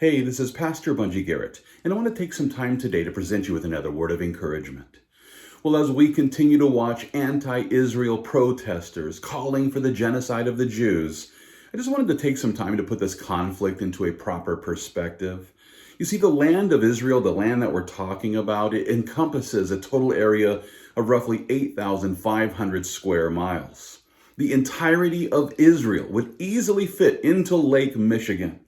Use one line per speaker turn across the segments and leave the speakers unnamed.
Hey, this is Pastor Bunjee Garrett, and I want to take some time today to present you with another word of encouragement. Well, as we continue to watch anti-Israel protesters calling for the genocide of the Jews, I just wanted to take some time to put this conflict into a proper perspective. You see, the land of Israel, the land that we're talking about, it encompasses a total area of roughly 8,500 square miles. The entirety of Israel would easily fit into Lake Michigan.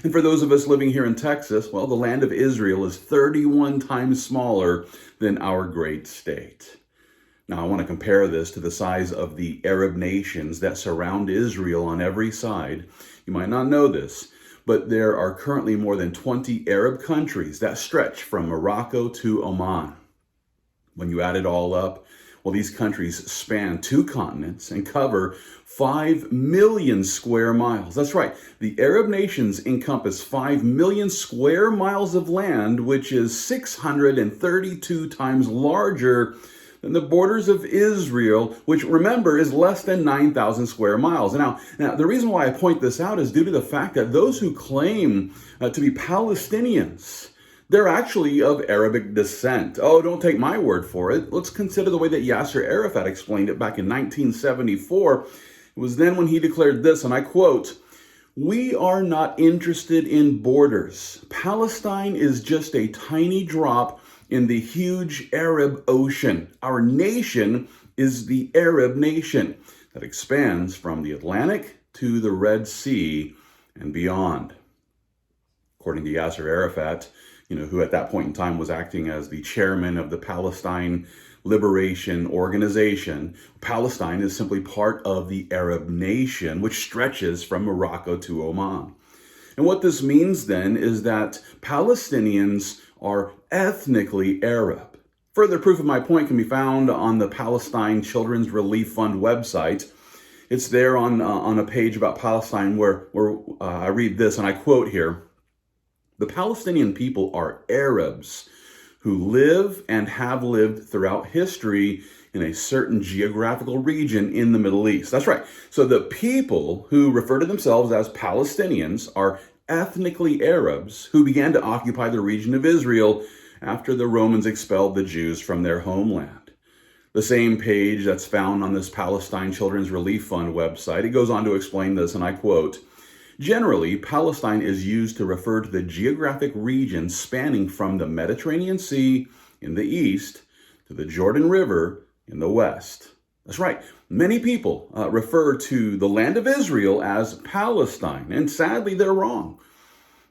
And for those of us living here in Texas, well, the land of Israel is 31 times smaller than our great state. Now, I want to compare this to the size of the Arab nations that surround Israel on every side. You might not know this, but there are currently more than 20 Arab countries that stretch from Morocco to Oman. When you add it all up, well, these countries span 2 continents and cover 5 million square miles. That's right. The Arab nations encompass 5 million square miles of land, which is 632 times larger than the borders of Israel, which, remember, is less than 9,000 square miles. Now, the reason why I point this out is due to the fact that those who claim to be Palestinians, they're actually of Arabic descent. Oh, don't take my word for it. Let's consider the way that Yasser Arafat explained it back in 1974. It was then when he declared this, and I quote, "We are not interested in borders. Palestine is just a tiny drop in the huge Arab ocean. Our nation is the Arab nation that expands from the Atlantic to the Red Sea and beyond." According to Yasser Arafat, who at that point in time was acting as the chairman of the Palestine Liberation Organization, Palestine is simply part of the Arab nation, which stretches from Morocco to Oman. And what this means then is that Palestinians are ethnically Arab. Further proof of my point can be found on the Palestine Children's Relief Fund website. It's there on a page about Palestine where I read this, and I quote here, "The Palestinian people are Arabs who live and have lived throughout history in a certain geographical region in the Middle East." That's right. So the people who refer to themselves as Palestinians are ethnically Arabs who began to occupy the region of Israel after the Romans expelled the Jews from their homeland. The same page that's found on this Palestine Children's Relief Fund website, it goes on to explain this, and I quote, "Generally, Palestine is used to refer to the geographic region spanning from the Mediterranean Sea in the east to the Jordan River in the west." That's right. Many people refer to the land of Israel as Palestine, and sadly, they're wrong.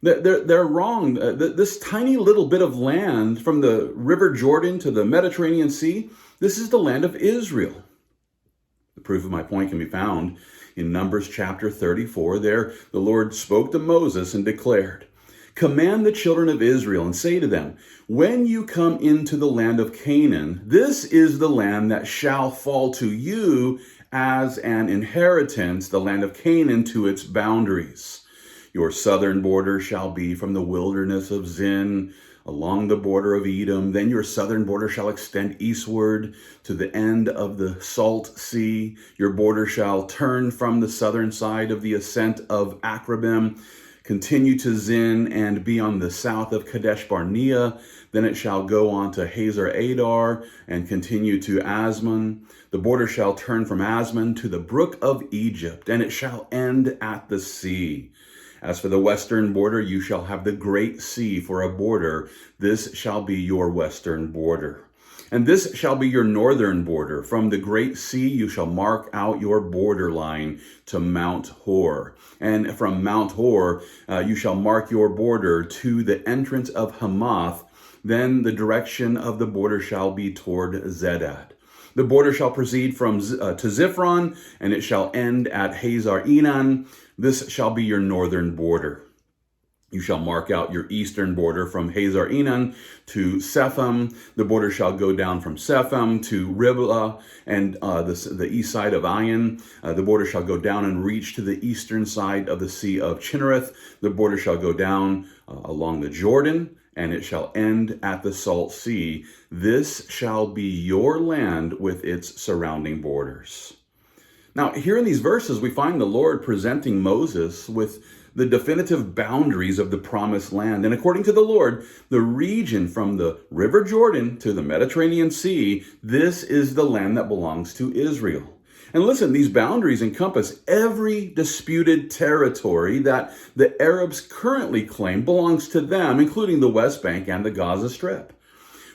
They're wrong. This tiny little bit of land from the River Jordan to the Mediterranean Sea, this is the land of Israel. The proof of my point can be found in Numbers chapter 34. There, the Lord spoke to Moses and declared, "Command the children of Israel and say to them, when you come into the land of Canaan, this is the land that shall fall to you as an inheritance, the land of Canaan to its boundaries. Your southern border shall be from the wilderness of Zin along the border of Edom. Then your southern border shall extend eastward to the end of the Salt Sea. Your border shall turn from the southern side of the ascent of Akrabim, continue to Zin, and be on the south of Kadesh Barnea. Then it shall go on to Hazar Adar and continue to Asmon. The border shall turn from Asmon to the brook of Egypt, and it shall end at the sea. As for the western border, you shall have the great sea for a border. This shall be your western border. And this shall be your northern border. From the great sea you shall mark out your borderline to Mount Hor. And from Mount Hor you shall mark your border to the entrance of Hamath. Then the direction of the border shall be toward Zedad. The border shall proceed from to Ziphron, and it shall end at Hazar Enan. This shall be your northern border. You shall mark out your eastern border from Hazar Enan to Sepham. The border shall go down from Sepham to Riblah and the east side of Ayin. The border shall go down and reach to the eastern side of the Sea of Chinnereth. The border shall go down along the Jordan, and it shall end at the Salt Sea. This shall be your land with its surrounding borders." Now, here in these verses, we find the Lord presenting Moses with the definitive boundaries of the promised land. And according to the Lord, the region from the River Jordan to the Mediterranean Sea, this is the land that belongs to Israel. And listen, these boundaries encompass every disputed territory that the Arabs currently claim belongs to them, including the West Bank and the Gaza Strip.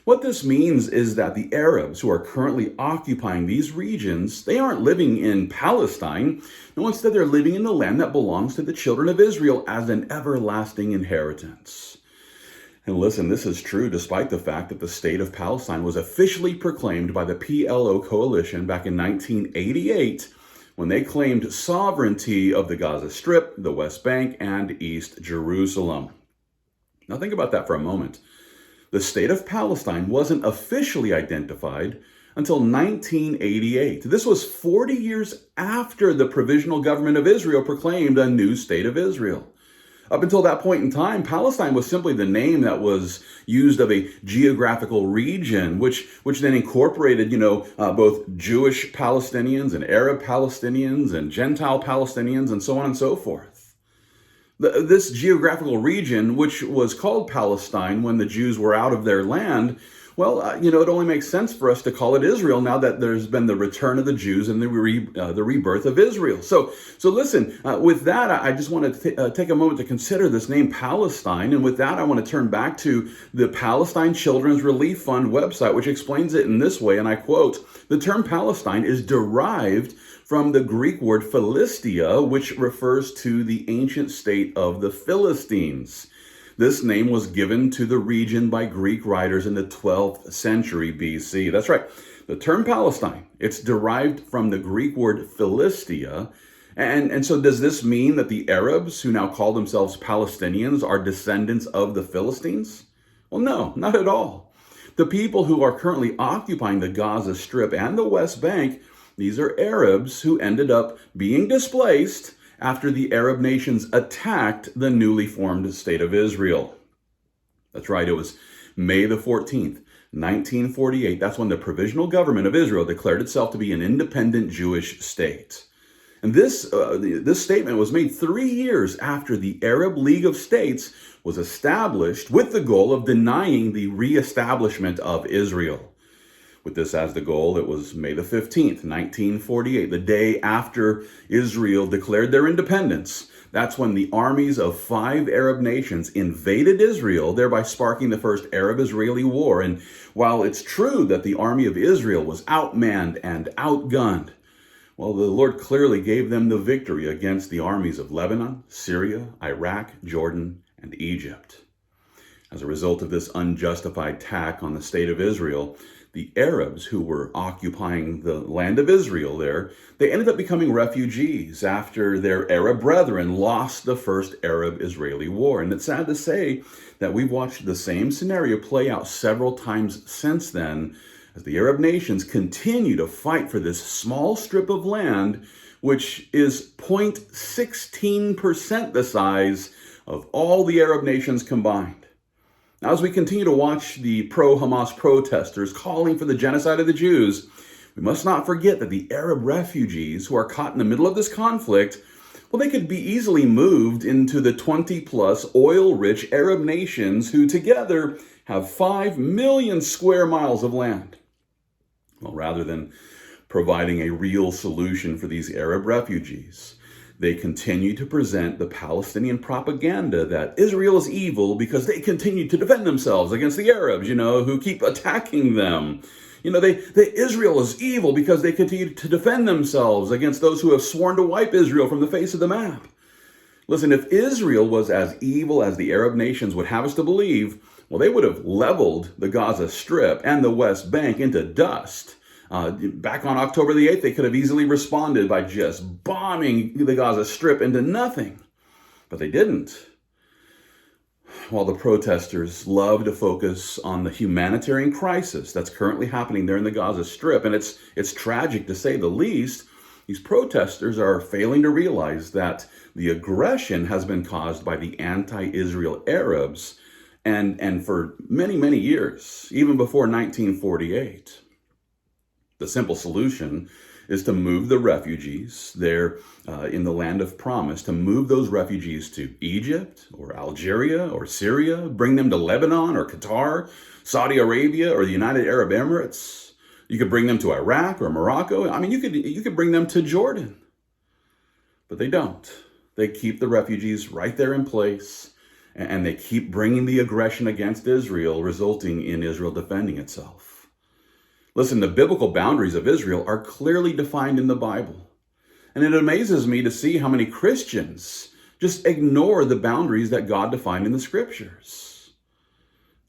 What this means is that the Arabs who are currently occupying these regions, they aren't living in Palestine. No, instead they're living in the land that belongs to the children of Israel as an everlasting inheritance. And listen, this is true despite the fact that the state of Palestine was officially proclaimed by the PLO coalition back in 1988 when they claimed sovereignty of the Gaza Strip, the West Bank, and East Jerusalem. Now think about that for a moment. The state of Palestine wasn't officially identified until 1988. This was 40 years after the Provisional Government of Israel proclaimed a new state of Israel. Up until that point in time, Palestine was simply the name that was used of a geographical region, which then incorporated, both Jewish Palestinians and Arab Palestinians and Gentile Palestinians and so on and so forth. This geographical region, which was called Palestine when the Jews were out of their land, well, it only makes sense for us to call it Israel now that there's been the return of the Jews and the rebirth of Israel. So listen, with that, I just want to take a moment to consider this name Palestine. And with that, I want to turn back to the Palestine Children's Relief Fund website, which explains it in this way, and I quote, "The term Palestine is derived from the Greek word Philistia, which refers to the ancient state of the Philistines. This name was given to the region by Greek writers in the 12th century BC. That's right. The term Palestine, it's derived from the Greek word Philistia. And so does this mean that the Arabs who now call themselves Palestinians are descendants of the Philistines? Well, no, not at all. The people who are currently occupying the Gaza Strip and the West Bank, these are Arabs who ended up being displaced after the Arab nations attacked the newly formed state of Israel. That's right, it was May the 14th, 1948. That's when the Provisional Government of Israel declared itself to be an independent Jewish state. And this statement was made 3 years after the Arab League of States was established with the goal of denying the reestablishment of Israel. With this as the goal, it was May the 15th, 1948, the day after Israel declared their independence. That's when the armies of 5 Arab nations invaded Israel, thereby sparking the first Arab-Israeli war. And while it's true that the army of Israel was outmanned and outgunned, well, the Lord clearly gave them the victory against the armies of Lebanon, Syria, Iraq, Jordan, and Egypt. As a result of this unjustified attack on the state of Israel, the Arabs who were occupying the land of Israel there, they ended up becoming refugees after their Arab brethren lost the first Arab-Israeli war. And it's sad to say that we've watched the same scenario play out several times since then, as the Arab nations continue to fight for this small strip of land, which is 0.16% the size of all the Arab nations combined. Now, as we continue to watch the pro-Hamas protesters calling for the genocide of the Jews, we must not forget that the Arab refugees who are caught in the middle of this conflict, well, they could be easily moved into the 20-plus oil-rich Arab nations who together have 5 million square miles of land. Well, rather than providing a real solution for these Arab refugees, they continue to present the Palestinian propaganda that Israel is evil because they continue to defend themselves against the Arabs, who keep attacking them. Israel is evil because they continue to defend themselves against those who have sworn to wipe Israel from the face of the map. Listen, if Israel was as evil as the Arab nations would have us to believe, well, they would have leveled the Gaza Strip and the West Bank into dust. Back on October the 8th, they could have easily responded by just bombing the Gaza Strip into nothing. But they didn't. While the protesters love to focus on the humanitarian crisis that's currently happening there in the Gaza Strip, and it's tragic to say the least, these protesters are failing to realize that the aggression has been caused by the anti-Israel Arabs, and for many, many years, even before 1948. The simple solution is to move the refugees there in the land of promise, to move those refugees to Egypt or Algeria or Syria, bring them to Lebanon or Qatar, Saudi Arabia or the United Arab Emirates. You could bring them to Iraq or Morocco. I mean, you could bring them to Jordan. But they don't. They keep the refugees right there in place, and they keep bringing the aggression against Israel, resulting in Israel defending itself. Listen, the biblical boundaries of Israel are clearly defined in the Bible. And it amazes me to see how many Christians just ignore the boundaries that God defined in the scriptures.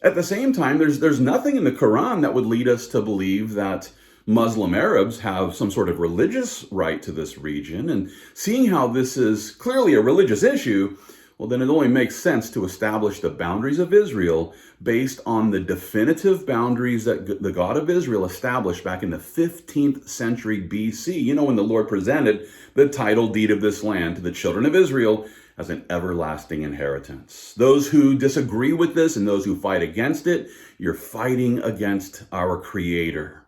At the same time, there's nothing in the Quran that would lead us to believe that Muslim Arabs have some sort of religious right to this region. And seeing how this is clearly a religious issue, well, then it only makes sense to establish the boundaries of Israel based on the definitive boundaries that the God of Israel established back in the 15th century BC. You know, when the Lord presented the title deed of this land to the children of Israel as an everlasting inheritance. Those who disagree with this and those who fight against it, you're fighting against our Creator.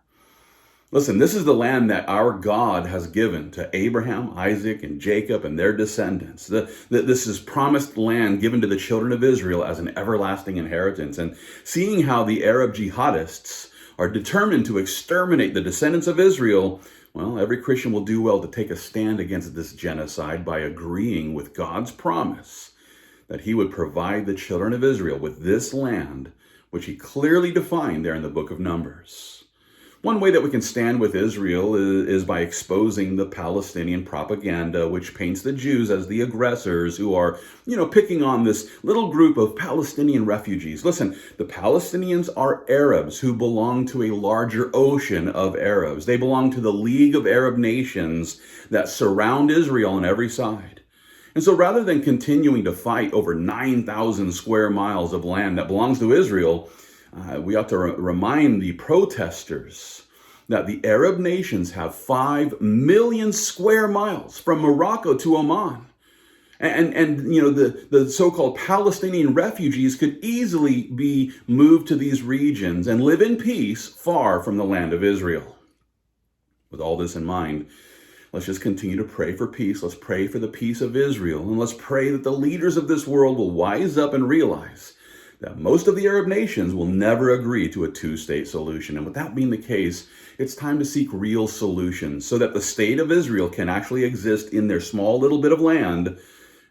Listen, this is the land that our God has given to Abraham, Isaac, and Jacob and their descendants. This is promised land given to the children of Israel as an everlasting inheritance. And seeing how the Arab jihadists are determined to exterminate the descendants of Israel, well, every Christian will do well to take a stand against this genocide by agreeing with God's promise that he would provide the children of Israel with this land, which he clearly defined there in the book of Numbers. One way that we can stand with Israel is by exposing the Palestinian propaganda, which paints the Jews as the aggressors who are, picking on this little group of Palestinian refugees. Listen, the Palestinians are Arabs who belong to a larger ocean of Arabs. They belong to the League of Arab Nations that surround Israel on every side. And so rather than continuing to fight over 9,000 square miles of land that belongs to Israel, we ought to remind the protesters that the Arab nations have 5 million square miles from Morocco to Oman. And the so-called Palestinian refugees could easily be moved to these regions and live in peace far from the land of Israel. With all this in mind, let's just continue to pray for peace. Let's pray for the peace of Israel. And let's pray that the leaders of this world will wise up and realize that most of the Arab nations will never agree to a two-state solution. And with that being the case, it's time to seek real solutions so that the state of Israel can actually exist in their small little bit of land,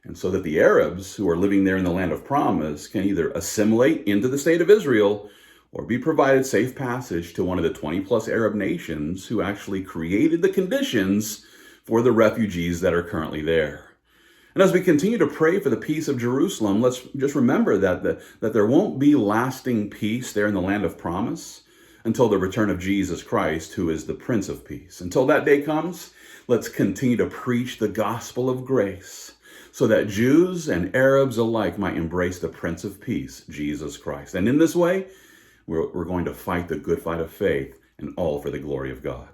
and so that the Arabs who are living there in the land of promise can either assimilate into the state of Israel or be provided safe passage to one of the 20-plus Arab nations who actually created the conditions for the refugees that are currently there. And as we continue to pray for the peace of Jerusalem, let's just remember that there won't be lasting peace there in the land of promise until the return of Jesus Christ, who is the Prince of Peace. Until that day comes, let's continue to preach the gospel of grace so that Jews and Arabs alike might embrace the Prince of Peace, Jesus Christ. And in this way, we're going to fight the good fight of faith, and all for the glory of God.